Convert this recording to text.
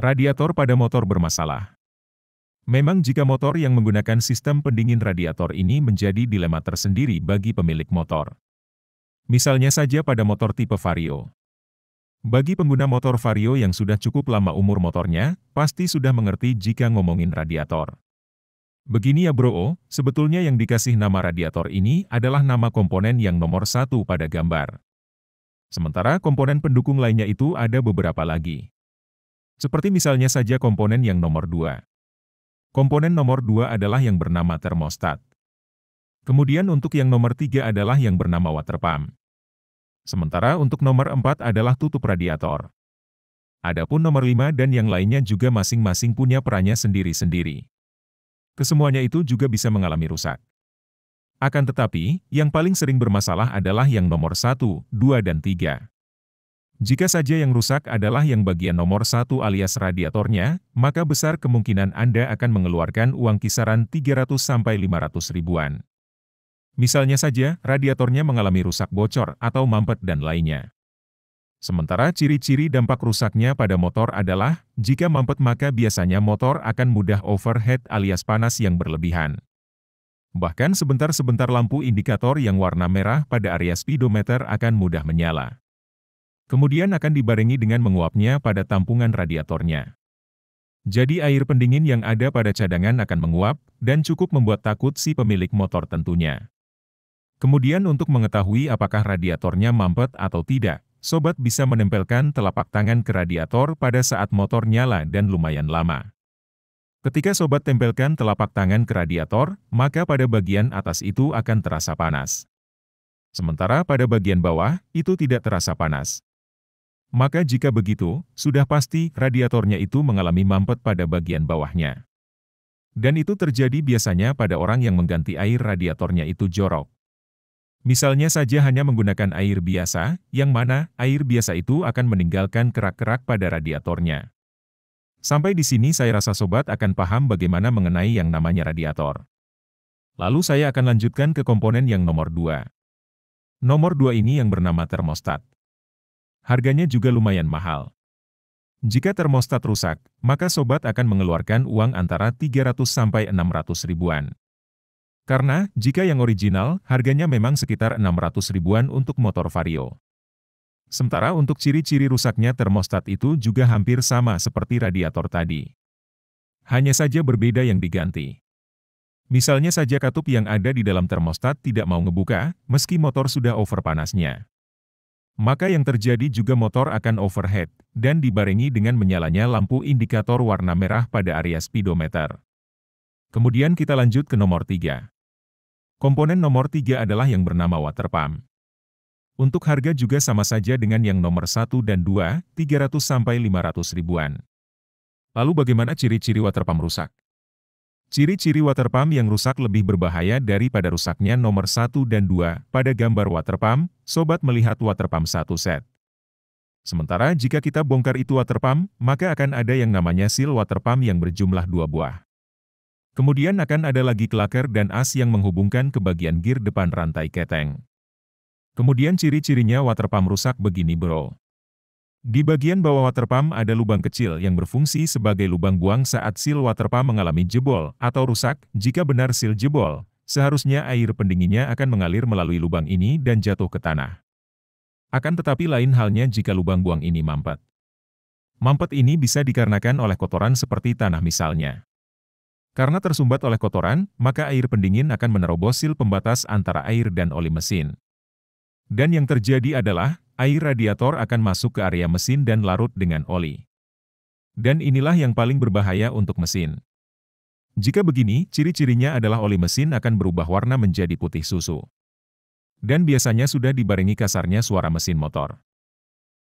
Radiator pada motor bermasalah. Memang jika motor yang menggunakan sistem pendingin radiator ini menjadi dilema tersendiri bagi pemilik motor. Misalnya saja pada motor tipe Vario. Bagi pengguna motor Vario yang sudah cukup lama umur motornya, pasti sudah mengerti jika ngomongin radiator. Begini ya bro, sebetulnya yang dikasih nama radiator ini adalah nama komponen yang nomor satu pada gambar. Sementara komponen pendukung lainnya itu ada beberapa lagi. Seperti misalnya saja komponen yang nomor 2. Komponen nomor 2 adalah yang bernama termostat. Kemudian untuk yang nomor 3 adalah yang bernama water pump. Sementara untuk nomor 4 adalah tutup radiator. Adapun nomor 5 dan yang lainnya juga masing-masing punya perannya sendiri-sendiri. Kesemuanya itu juga bisa mengalami rusak. Akan tetapi, yang paling sering bermasalah adalah yang nomor 1, 2 dan 3. Jika saja yang rusak adalah yang bagian nomor 1 alias radiatornya, maka besar kemungkinan Anda akan mengeluarkan uang kisaran 300-500 ribuan. Misalnya saja, radiatornya mengalami rusak bocor atau mampet dan lainnya. Sementara ciri-ciri dampak rusaknya pada motor adalah, jika mampet maka biasanya motor akan mudah overheat alias panas yang berlebihan. Bahkan sebentar-sebentar lampu indikator yang warna merah pada area speedometer akan mudah menyala. Kemudian akan dibarengi dengan menguapnya pada tampungan radiatornya. Jadi air pendingin yang ada pada cadangan akan menguap, dan cukup membuat takut si pemilik motor tentunya. Kemudian untuk mengetahui apakah radiatornya mampet atau tidak, sobat bisa menempelkan telapak tangan ke radiator pada saat motor nyala dan lumayan lama. Ketika sobat tempelkan telapak tangan ke radiator, maka pada bagian atas itu akan terasa panas. Sementara pada bagian bawah, itu tidak terasa panas. Maka jika begitu, sudah pasti radiatornya itu mengalami mampet pada bagian bawahnya. Dan itu terjadi biasanya pada orang yang mengganti air radiatornya itu jorok. Misalnya saja hanya menggunakan air biasa, yang mana air biasa itu akan meninggalkan kerak-kerak pada radiatornya. Sampai di sini saya rasa sobat akan paham bagaimana mengenai yang namanya radiator. Lalu saya akan lanjutkan ke komponen yang nomor 2. Nomor 2 ini yang bernama termostat. Harganya juga lumayan mahal. Jika termostat rusak, maka sobat akan mengeluarkan uang antara 300-600 ribuan. Karena, jika yang original, harganya memang sekitar 600 ribuan untuk motor Vario. Sementara untuk ciri-ciri rusaknya termostat itu juga hampir sama seperti radiator tadi. Hanya saja berbeda yang diganti. Misalnya saja katup yang ada di dalam termostat tidak mau ngebuka, meski motor sudah over panasnya. Maka yang terjadi juga motor akan overheat, dan dibarengi dengan menyalanya lampu indikator warna merah pada area speedometer. Kemudian kita lanjut ke nomor 3. Komponen nomor 3 adalah yang bernama water pump. Untuk harga juga sama saja dengan yang nomor 1 dan 2, 300-500 ribuan. Lalu bagaimana ciri-ciri water pump rusak? Ciri-ciri water pump yang rusak lebih berbahaya daripada rusaknya nomor 1 dan 2. Pada gambar water pump, sobat melihat water pump 1 set. Sementara jika kita bongkar itu water pump, maka akan ada yang namanya seal water pump yang berjumlah 2 buah. Kemudian akan ada lagi klaker dan as yang menghubungkan ke bagian gear depan rantai keteng. Kemudian ciri-cirinya water pump rusak begini bro. Di bagian bawah water pump ada lubang kecil yang berfungsi sebagai lubang buang saat seal water pump mengalami jebol atau rusak. Jika benar seal jebol, seharusnya air pendinginnya akan mengalir melalui lubang ini dan jatuh ke tanah. Akan tetapi lain halnya jika lubang buang ini mampet. Mampet ini bisa dikarenakan oleh kotoran seperti tanah misalnya. Karena tersumbat oleh kotoran, maka air pendingin akan menerobos seal pembatas antara air dan oli mesin. Dan yang terjadi adalah, air radiator akan masuk ke area mesin dan larut dengan oli. Dan inilah yang paling berbahaya untuk mesin. Jika begini, ciri-cirinya adalah oli mesin akan berubah warna menjadi putih susu. Dan biasanya sudah dibarengi kasarnya suara mesin motor.